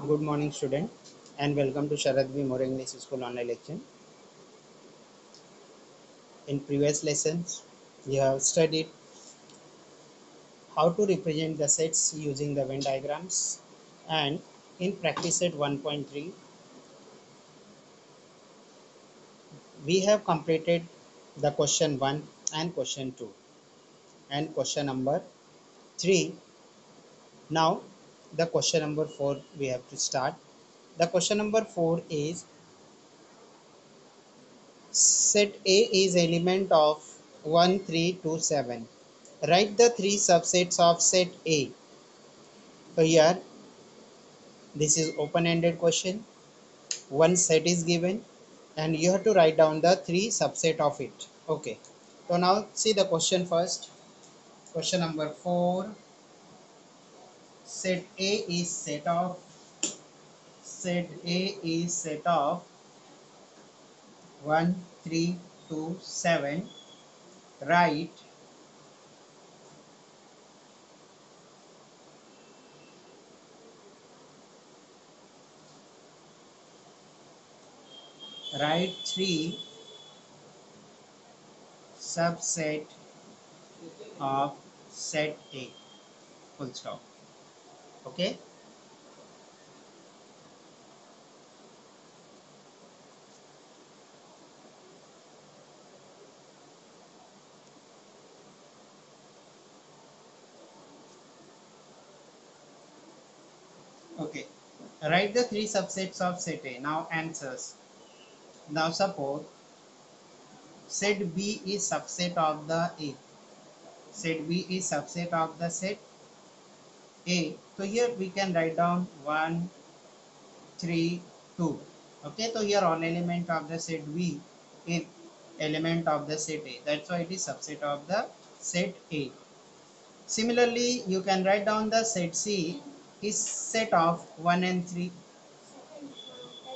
Good morning, student, and welcome to Sharad B. More English School online lecture. In previous lessons, we have studied how to represent the sets using the Venn diagrams, and in practice set 1.3, we have completed the question 1 and question 2 and question number 3. Now, the question number 4 we have to start. The question number 4 is set A is element of 1, 3, 2, 7. Write the three subsets of set A. So here this is open-ended question. One set is given and you have to write down the three subset of it. Okay. So now see the question first. Question number 4. Set A is set of 1, 3, 2, 7. Write three subset of set A. Full stop. Okay. Okay. Write the three subsets of set A. Now answers. Now suppose set B is subset of the A. Set B is subset of the set A. So here we can write down 1, 3, 2. Okay, so here all element of the set B is element of the set A. That's why it is subset of the set A. Similarly, you can write down the set C is set of 1 and 3,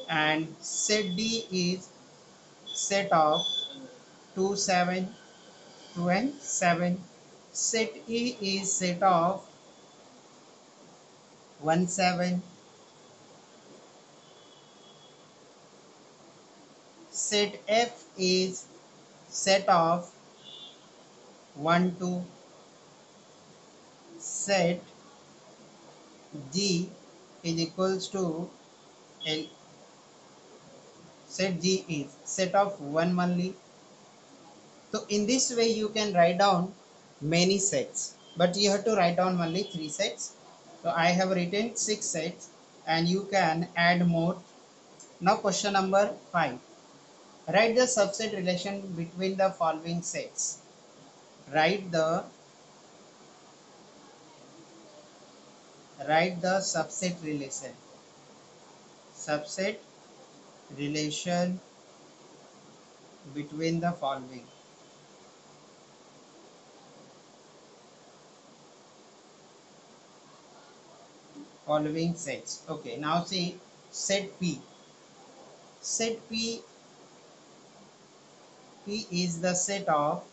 and set D is set of 2, 7, 2 and 7. Set E is set of 1, 7. Set F is set of 1, 2. Set G is equals to L. Set G is set of 1 only. So in this way you can write down many sets, but you have to write down only 3 sets. So I have written 6 sets and you can add more. Now question number 5. Write the subset relation between the following sets. Write the subset relation between the following sets. Okay, now see set P. Set P is the set of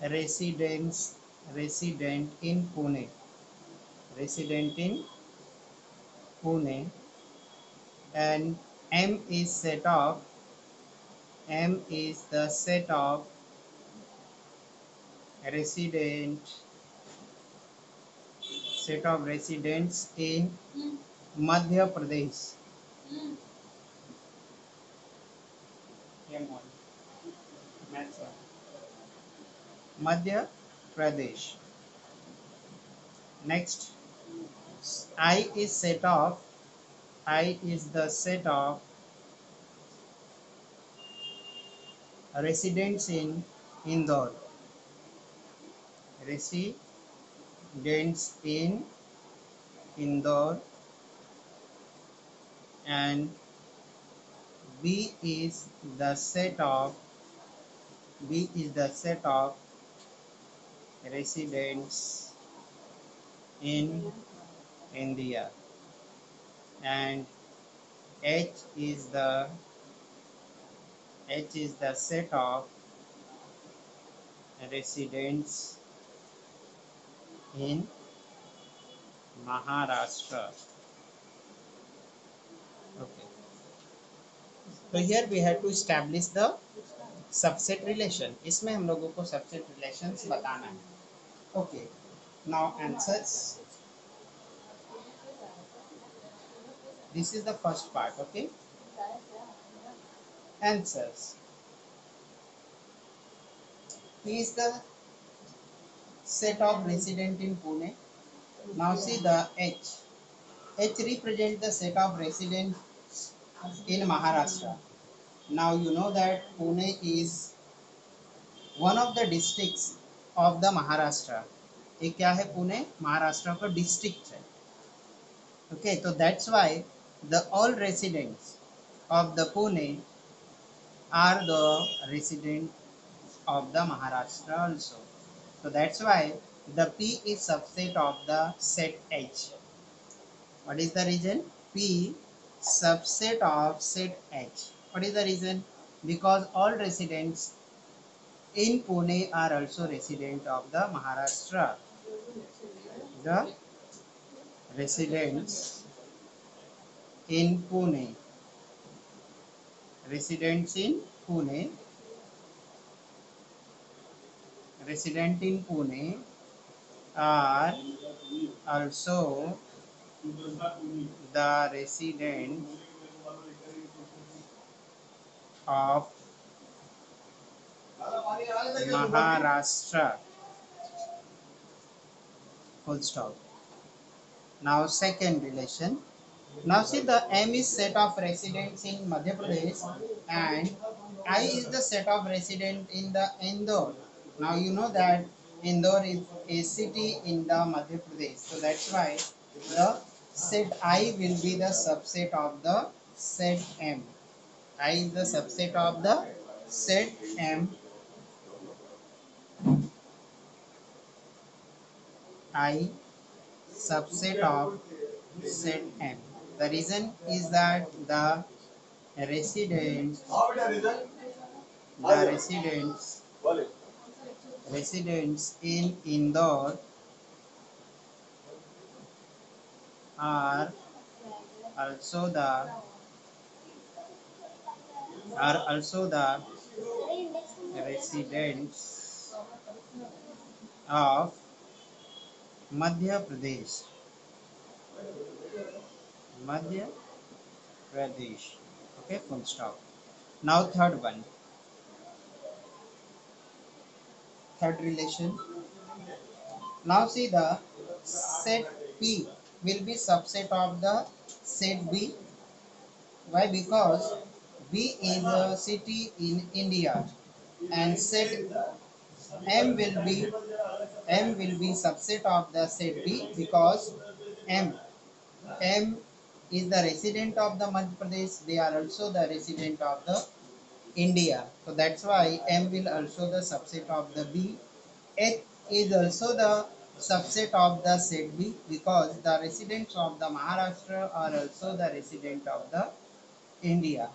residents resident in Pune. Resident in Pune. And M is the set of residents in Madhya Pradesh. Madhya Pradesh. Next, I is the set of residents in Indore. Residents in Indore. And B is the set of residents in India. And H is the set of residents in Maharashtra. Okay. So here we have to establish the subset relation. इसमें हम लोगों को subset relations बताना है. Okay, now answers. This is the first part. Okay, answers. He is the set of resident in Pune. Now see the H. H represents the set of residents in Maharashtra. Now you know that Pune is one of the districts of the Maharashtra. ये क्या है? पुणे महाराष्ट्र का district है. Okay, so that's why the all residents of the Pune are the resident of the Maharashtra also. So that's why the P is subset of the set H. What is the reason? P subset of set H. What is the reason? Because all residents in Pune are also resident of the Maharashtra. The residents in Pune, residents in Pune, resident in Pune are also the residents of Maharashtra. Full stop. Now second relation. Now see the M is set of residents in Madhya Pradesh and I is the set of resident in the Indore. Now you know that Indore is a city in the Madhya Pradesh. So that's why the set I will be the subset of the set M. I is the subset of the set M. I subset of set M. The reason is that the residents the residents in Indore are also the residents of Madhya Pradesh. Madhya Pradesh. Okay, full stop. Now third one. Third relation. Now see the set P will be subset of the set B. Why? Because B is a city in India and set M will be subset of the set B because M is the resident of the Madhya Pradesh. They are also the resident of the India. So that's why M will also the subset of the B. H is also the subset of the set B because the residents of the Maharashtra are also the resident of the India.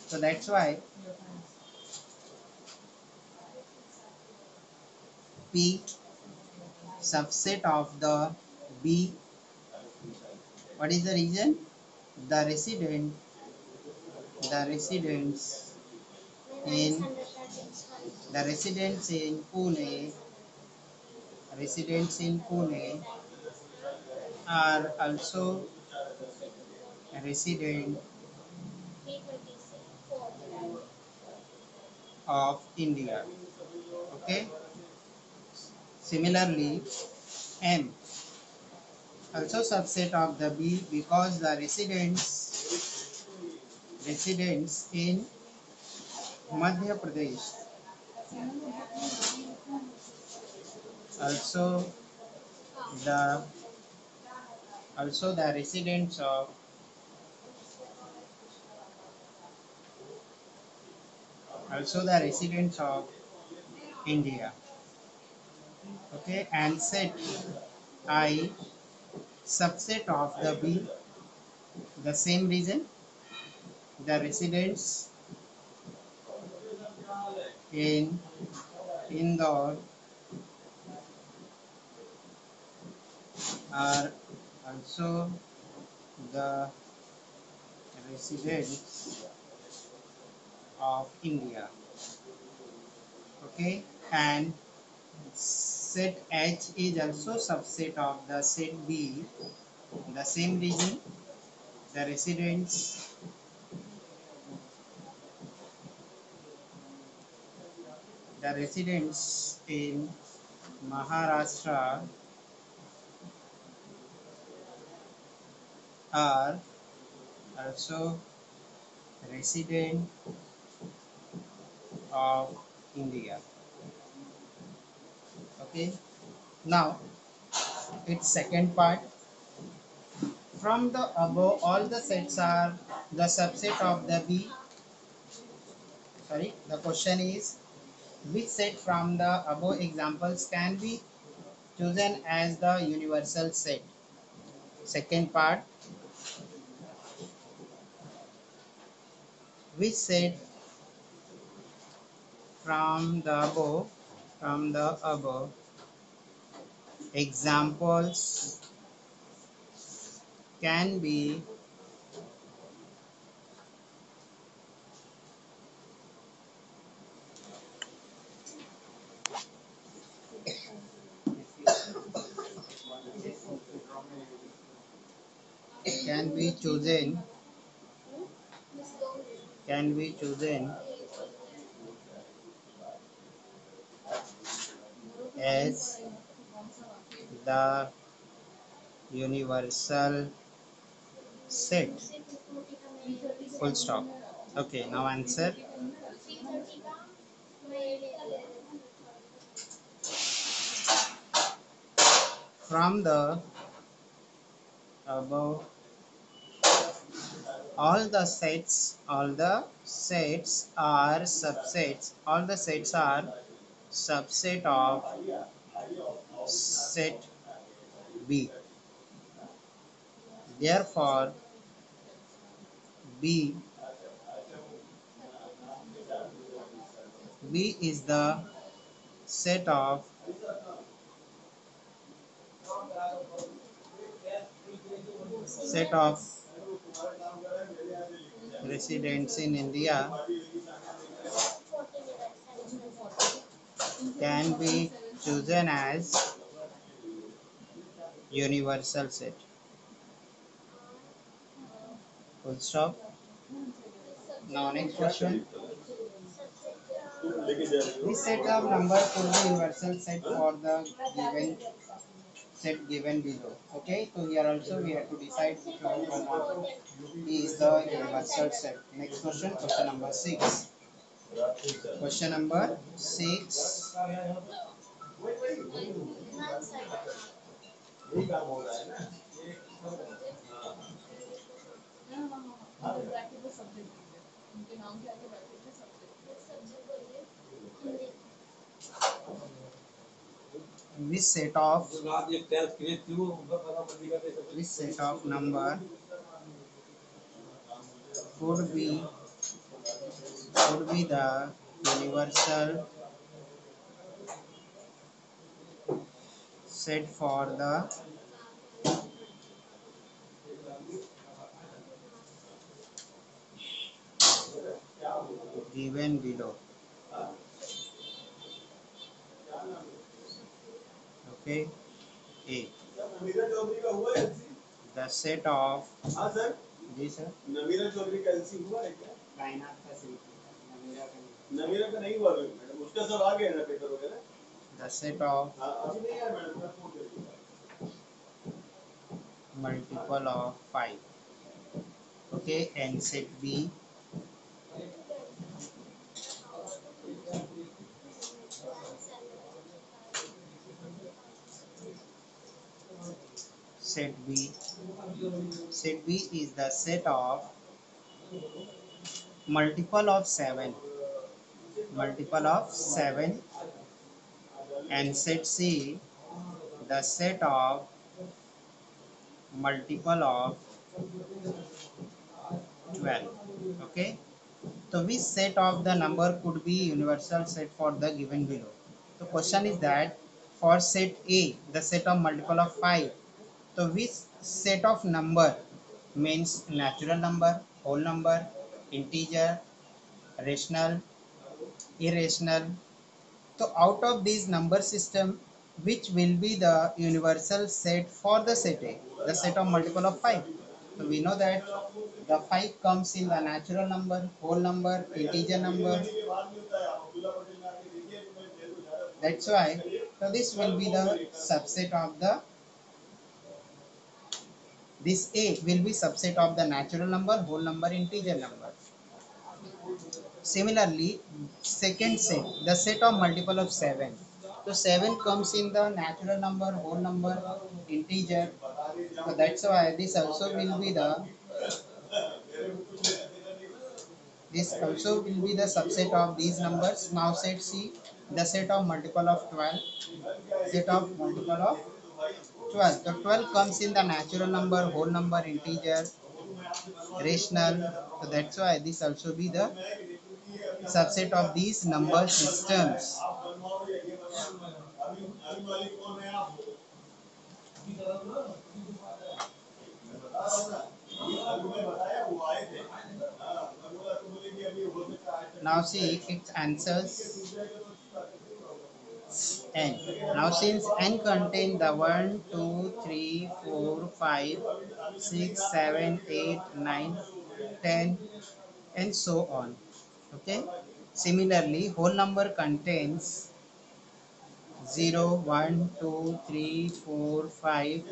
So that's why P subset of the B. What is the reason? The residents in Pune are also resident of India. Okay. Similarly, M also subset of the B because the residents in Madhya Pradesh also the residents of India. Okay, and set I subset of the B. The same reason, the residents in Indore are also the residents of India. Okay, and set H is also subset of the set B, the same region, the residents in Maharashtra are also resident of India. Okay, now its second part. From the above, all the sets are the subset of the B. Sorry, the question is which set from the above examples can be chosen as the universal set? Second part, which set from the above examples can be can be chosen can be chosen as the universal set. Full stop. Okay, now answer. From the above, all the sets are subsets. All the sets are subset of set B. Therefore, B B is the set of set of residents in India can be chosen as universal set. Full stop. Now next question. This set of number could be universal set for the given set given below. Okay, so here also we have to decide which one is the universal set. Next question, question number 6. Question number 6. Which set of number could be the universal set for the given below. Okay, A. The set of जी sir Namira Chaudhary का LC हुआ है क्या कायनात का नमीरा का नहीं हुआ मैडम उसका सब आ गया ना पेपर वगैरह the set of अभी नहीं आया मैडम मैं फोन करूंगा multiple of 5. Okay, and set B set B is the set of multiple of 7 and set C the set of multiple of 12. Okay, so which set of the number could be universal set for the given below? The question is that for set A the set of multiple of 5, So which set of number means natural number, whole number, integer, rational, irrational. So out of these number system, which will be the universal set for the set A, the set of multiple of 5. So we know that the 5 comes in the natural number, whole number, integer number. That's why, so this will be the subset of the, this A will be subset of the natural number, whole number, integer number. Similarly, second set, the set of multiple of 7. So 7 comes in the natural number, whole number, integer. So that's why this also will be the, this also will be the subset of these numbers. Now set C, the set of multiple of 12, set of multiple of 12. The 12 comes in the natural number, whole number, integer, rational. So that's why this also be the subset of these number systems. Now see its answers n. Now since n contain the 1, 2, 3, 4, 5, 6, 7, 8, 9, 10 and so on. Okay. Similarly, whole number contains 0, 1, 2, 3, 4, 5,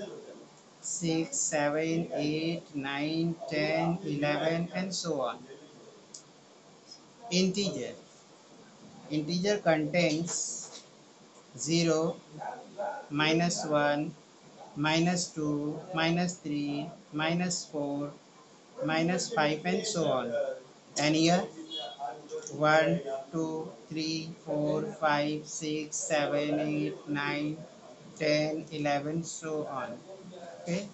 6, 7, 8, 9, 10, 11 and so on. Integer. Integer contains 0, -1, -2, -3, -4, -5 and so on. And here 1, 2, 3, 4, 5, 6, 7, 8, 9, 10, 11 so on. Okay.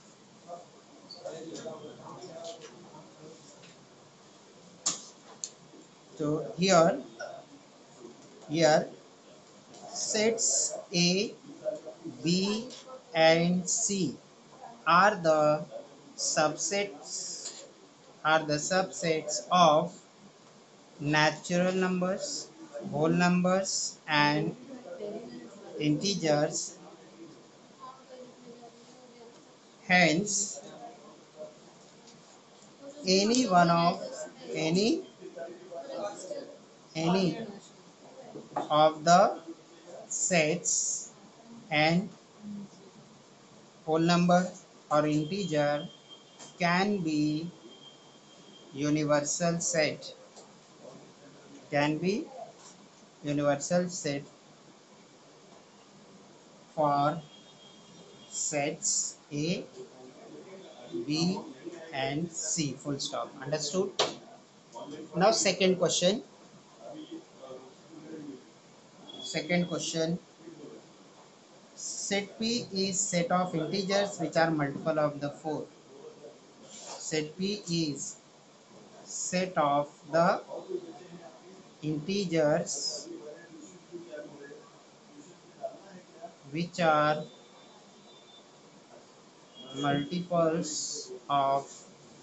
So here sets A, B and C are the subsets of natural numbers, whole numbers and integers. Hence any one of any of the sets and whole number or integer can be universal set, can be universal set for sets A, B and C. Full stop. Understood? Now second question, set P is set of integers which are multiple of the 4. Set P is set of the integers which are multiples of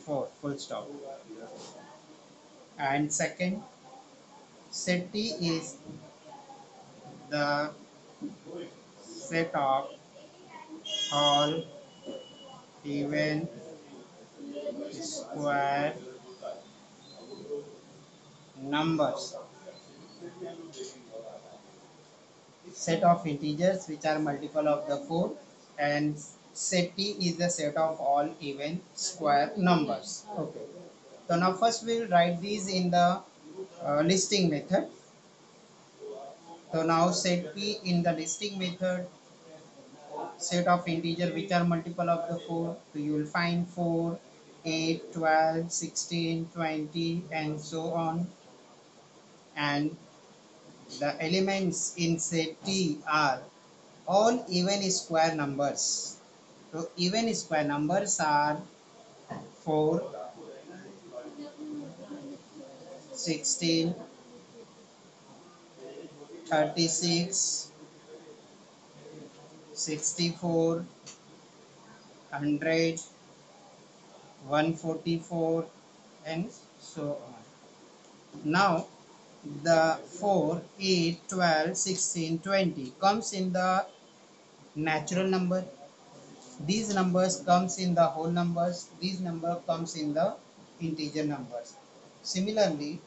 4. Full stop. And second, set T is the set of all even square numbers. Set of integers which are multiple of the 4, and set T is the set of all even square numbers. Okay. So now first we will write these in the listing method. So now set P in the listing method, set of integer which are multiple of the 4. So you will find 4, 8, 12, 16, 20 and so on. And the elements in set T are all even square numbers. So even square numbers are 4, 16, 36, 64, 100, 144, and so on. Now the 4, 8, 12, 16, 20 comes in the natural number. These numbers comes in the whole numbers. These number comes in the integer numbers. Similarly,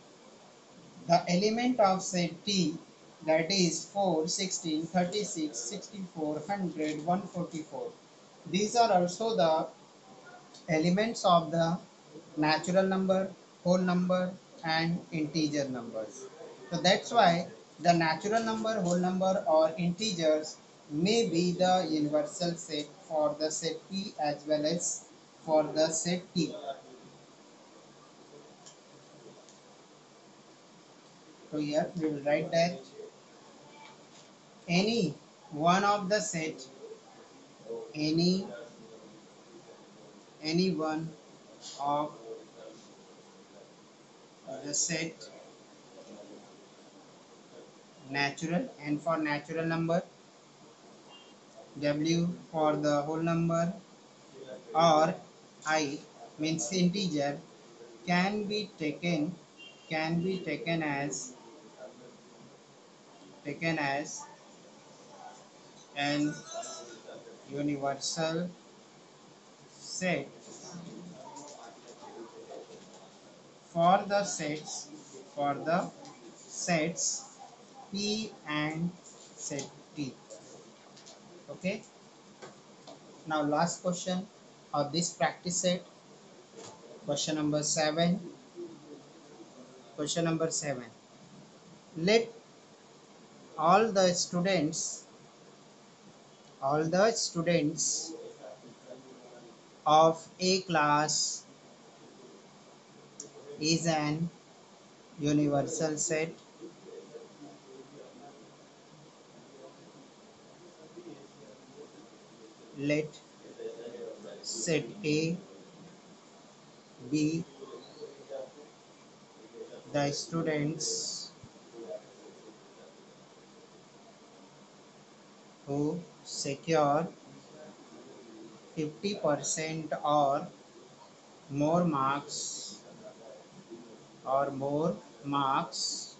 the element of set T, that is 4, 16, 36, 64, 100, 144. These are also the elements of the natural number, whole number, and integer numbers. So that's why the natural number, whole number, or integers may be the universal set for the set P as well as for the set T. So here we will write that any one of the set, any one of the set natural, and for natural number, W for the whole number, or I means integer, can be taken as an universal set for the sets P and set T. Okay. Now last question of this practice set, question number 7. Question number 7. Let all the students all the students of a class is an universal set. Let set A be the students who secure 50% more marks or more marks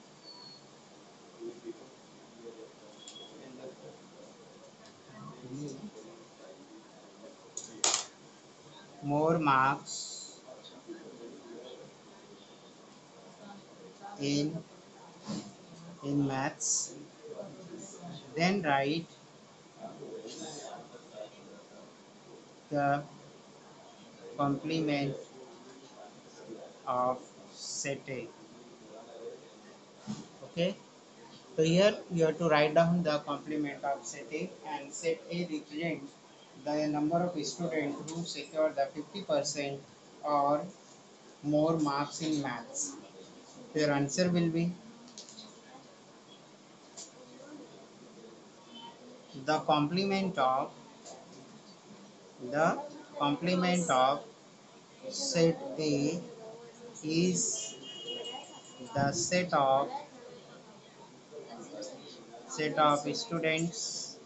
more marks in maths. Then write the complement of set A. Okay. So here you have to write down the complement of set A, and set A represents the number of students who secure the 50% or more marks in maths. Your answer will be the complement of the complement of set A is the set of students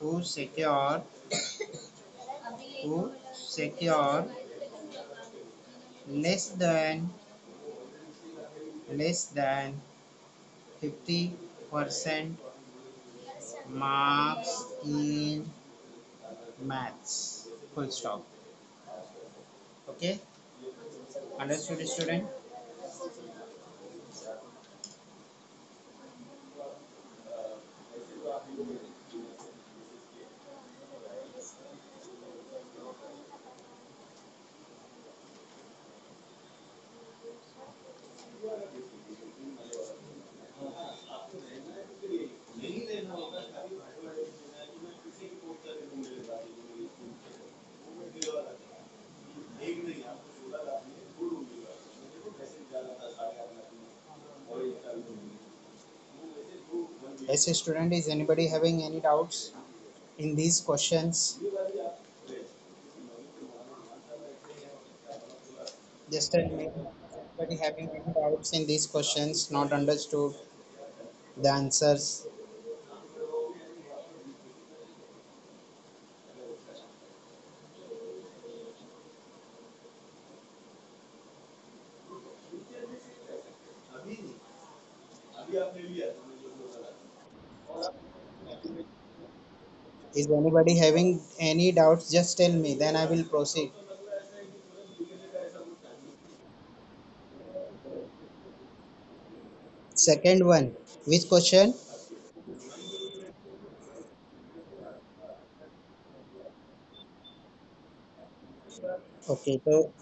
who secure less than 50% marks in maths. Full stop. Okay, understood, student? Yes, student, is anybody having any doubts in these questions? Just tell me. Anybody having any doubts in these questions? Not understood the answers? Is anybody having any doubts? Just tell me, then I will proceed. Second one. Which question? Okay, so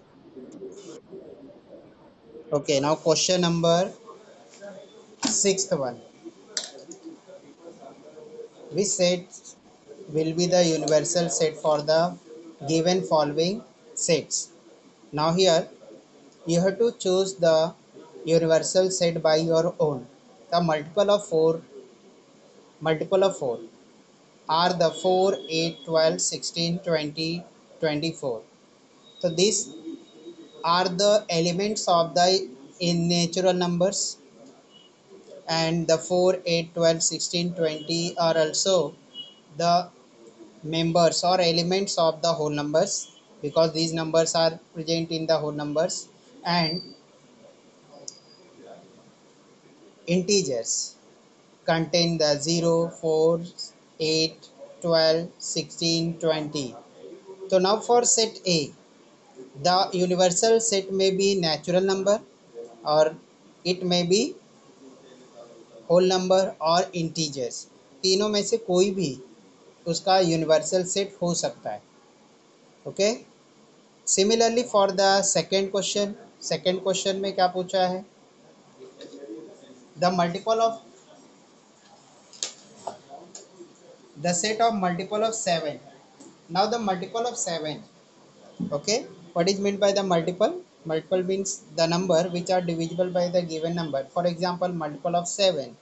okay, now question number sixth one. Which set will be the universal set for the given following sets? Now here you have to choose the universal set by your own. The multiple of 4 are the 4, 8, 12, 16, 20, 24. So these are the elements of the in natural numbers, and the 4, 8, 12, 16, 20 are also the members or elements of the whole numbers, because these numbers are present in the whole numbers. And integers contain the 0, 4, 8, 12, 16, 20. So now for set A, the universal set may be natural number, or it may be whole number और integers. तीनों में से कोई भी उसका universal set हो सकता है. Okay. Similarly for the second question में क्या पूछा है? The multiple of the set of multiple of 7. Now the multiple of 7. Okay, what is meant by the multiple means the number which are divisible by the given number. For example, multiple of 7.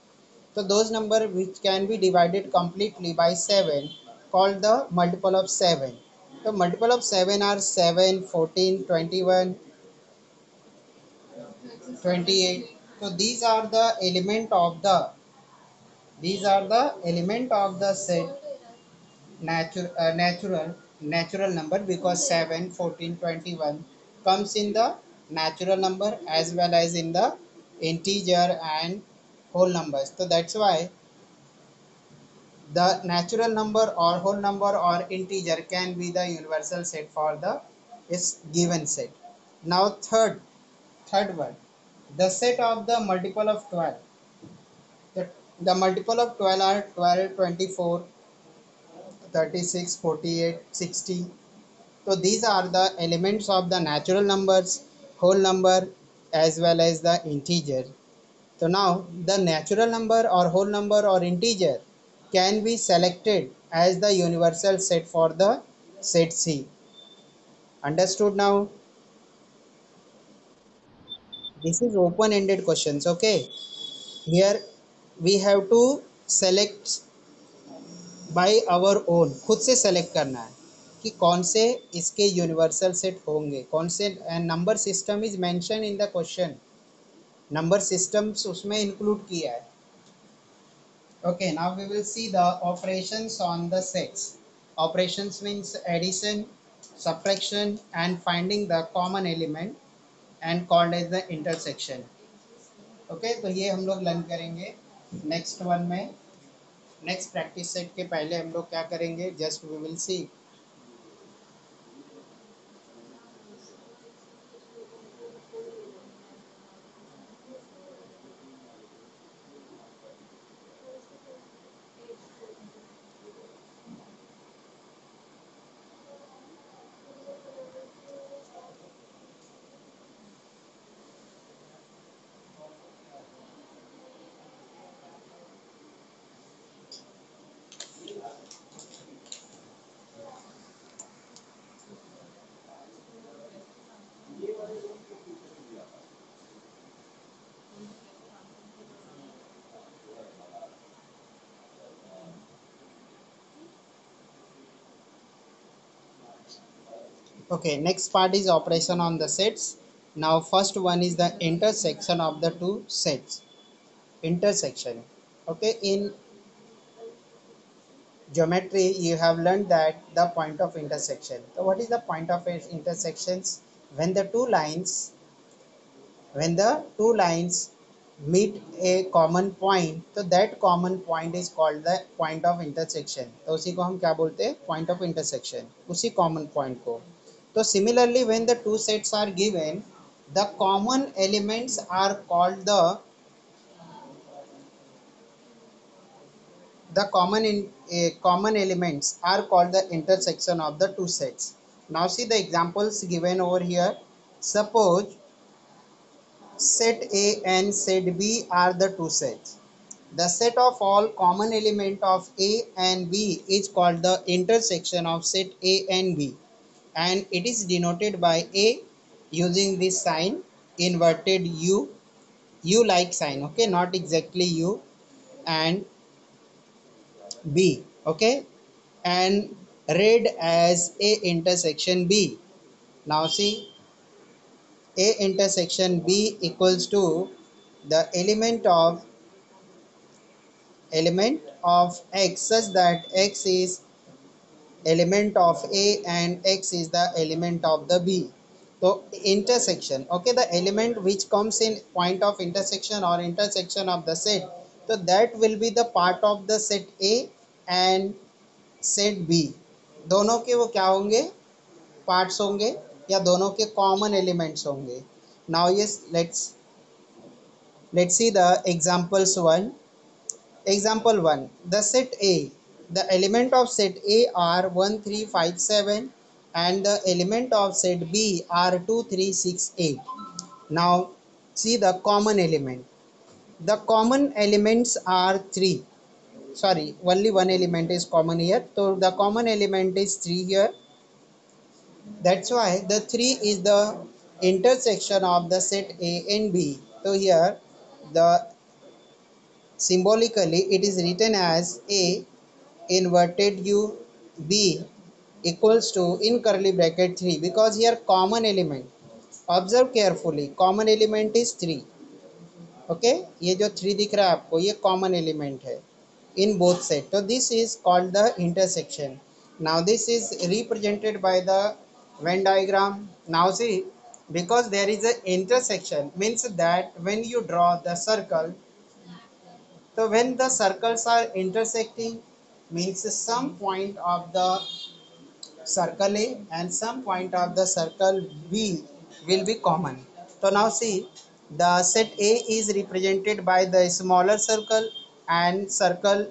So those number which can be divided completely by 7 called the multiple of 7. So multiple of 7 are 7, 14, 21, 28. So these are the element of the set natural number, because 7, 14, 21 comes in the natural number as well as in the integer and whole numbers. So that's why the natural number or whole number or integer can be the universal set for the is given set. Now third one, the set of the multiple of 12. The multiple of 12 are 12, 24, 36, 48, 60. So these are the elements of the natural numbers, whole number as well as the integer. So now the natural number or whole number or integer can be selected as the universal set for the set C. Understood now? This is open-ended questions. Okay. Here we have to select by our own. खुद से select करना है कि कौन से इसके universal set होंगे, कौन से. And number system is mention in the question. Number systems उसमें इंक्लूड किया है. Okay, now we will see the operations on the sets. Operations means addition, subtraction and finding the common element and called as the intersection. Okay, तो ये हम लोग learn करेंगे next one में. Next practice set के पहले हम लोग क्या करेंगे, just we will see. Okay, next part is operation on the sets. Now first one is the intersection of the two sets. Intersection. Okay, in geometry you have learned that the point of intersection. So what is the point of intersections? When the two lines meet a common point, तो that common point is called the point of intersection. तो उसी को हम क्या बोलते हैं, point of intersection, उसी common point को. तो similarly when the two sets are given, the common elements are called the common elements are called the intersection of the two sets. Now see the examples given over here. Suppose set A and set B are the two sets. The set of all common element of A and B is called the intersection of set A and B, and it is denoted by A using this sign inverted U like sign, okay, not exactly U, and B, okay, and read as A intersection B. Now see, A intersection B equals to the element of X such that X is element of A and X is the element of the B. So intersection, okay, the element which comes in point of intersection or intersection of the set, so that will be the part of the set A and set B. दोनों के वो क्या होंगे, parts होंगे, या दोनों के common elements होंगे. Now yes, let's see the examples. Example 1, the set A, the element of set A are 1 3 5 7 and the element of set B are 2 3 6 8. Now see the common element. The common elements are 3. Sorry, only one element is common here. So the common element is 3 here. That's why the 3 is the intersection of the set A and B. So here the symbolically it is written as A inverted U B equals to in curly bracket 3, because here common element, observe carefully, common element is 3. Okay, ये जो 3 दिख रहा है आपको, ये common element है in both set. तो this is called the intersection. Now this is represented by the Venn diagram. Now see, because there is a intersection means that when you draw the circle, so when the circles are intersecting means some point of the circle A and some point of the circle B will be common. So now see, the set A is represented by the smaller circle and circle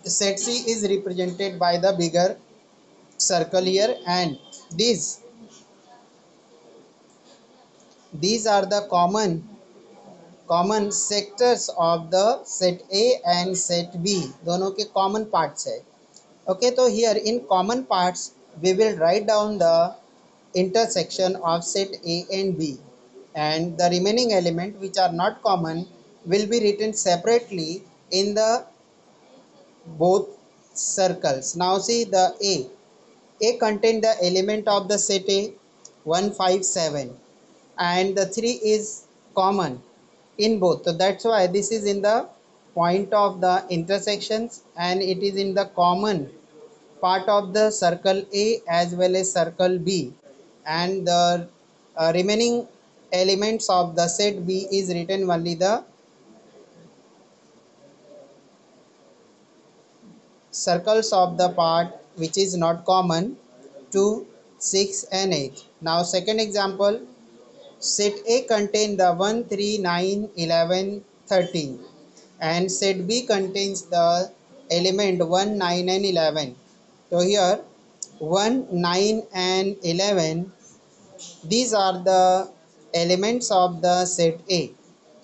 set C is represented by the bigger circle here, and these these are the common sectors of the set A and set B. दोनों के common parts है. Okay, so here in common parts we will write down the intersection of set A and B, and the remaining element which are not common will be written separately in the both circles. Now see the A contain the element of the set A 1 5 7 and the 3 is common in both. So that's why this is in the point of the intersections and it is in the common part of the circle A as well as circle B, and the remaining elements of the set B is written only the circles of the part which is not common, 2 6 and 8. Now second example, set A contain the 1 3 9 11 13 and set B contains the element 1 9 and 11. So here 1 9 and 11, these are the elements of the set A.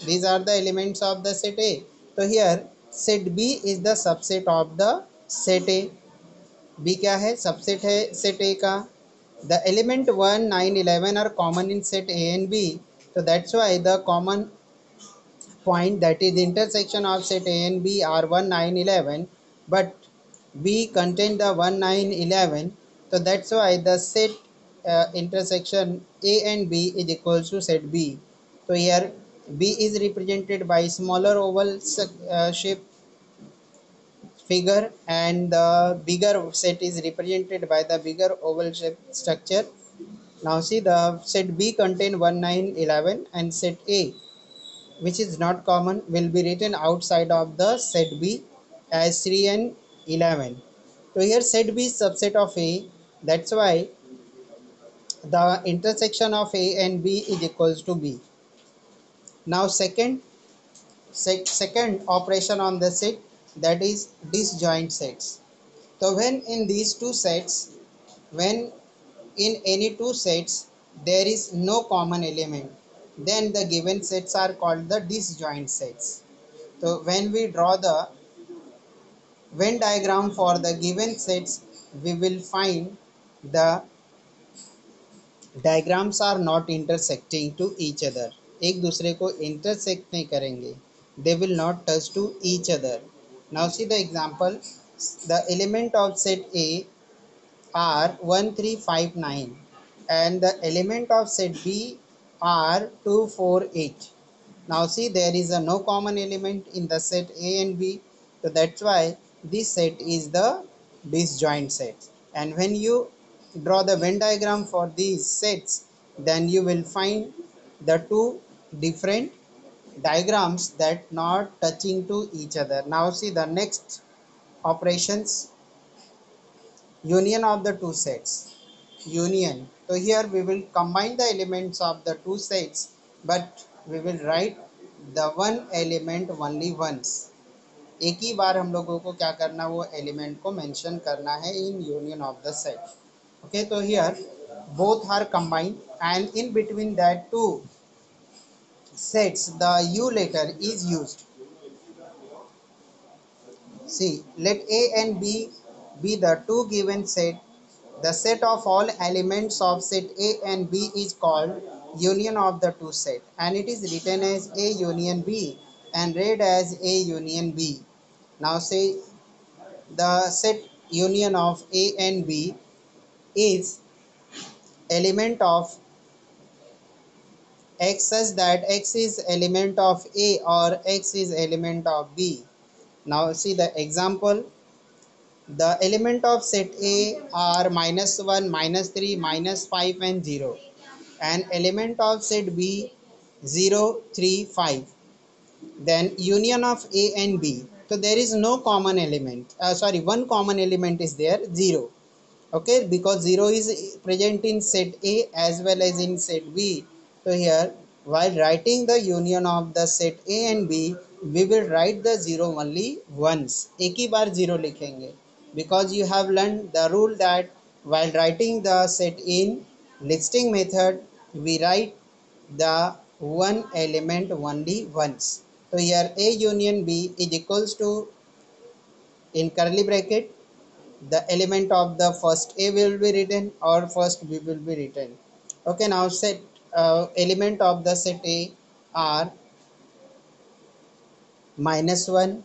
These are the elements of the set A. So here set B is the subset of the set A. B क्या है, subset है set A का. The element 1 9 11 are common in set A and B. So that's why the common point, that is intersection of set A and B, are 1 9 11, but B contain the 1 9 11. So that's why the set intersection A and B is equals to set B. So here B is represented by smaller oval shape figure and the bigger set is represented by the bigger oval shape structure. Now see the set B contain 1 9 11 and set A which is not common will be written outside of the set B as 3 and 11. So here set B is subset of A, that's why the intersection of A and B is equals to B. Now second operation on the set, that is disjoint sets. So when in any two sets there is no common element, then the given sets are called the disjoint sets. So when we draw the Venn diagram for the given sets, we will find the diagrams are not intersecting to each other. एक दूसरे को intersect नहीं करेंगे. They will not touch to each other. Now see the example. The element of set A are 1, 3, 5, 9 and the element of set B are 2, 4, 8. Now see there is a no common element in the set A and B, so that's why this set is the disjoint set. And when you draw the Venn diagram for these sets, then you will find the two different diagrams that not touching to each other. Now see the next operations, union of the two sets. Union, so here we will combine the elements of the two sets, but we will write the one element only once. एक ही बार हम लोगों को क्या करना, वो element को mention करना है in union of the set. Okay, so here both are combined and in between that two sets the u letter is used. See, let A and B be the two given set. The set of all elements of set A and B is called union of the two set, and it is written as A union B and read as A union B. Now say the set union of A and B is element of X such that X is element of A or X is element of B. Now see the example. The element of set A are -1, -3, -5 and 0, and element of set B 0, 3, 5. Then union of A and B. So there is no common element. One common element is there, 0. Okay, because 0 is present in set A as well as in set B. So here while writing the union of the set A and B, we will write the 0 only once. एक ही बार 0 लिखेंगे, because you have learned the rule that while writing the set in listing method, we write the one element only once. So here A union B is equals to, in curly bracket, the element of the first A will be written or first B will be written. Okay, now set element of the set A are -1,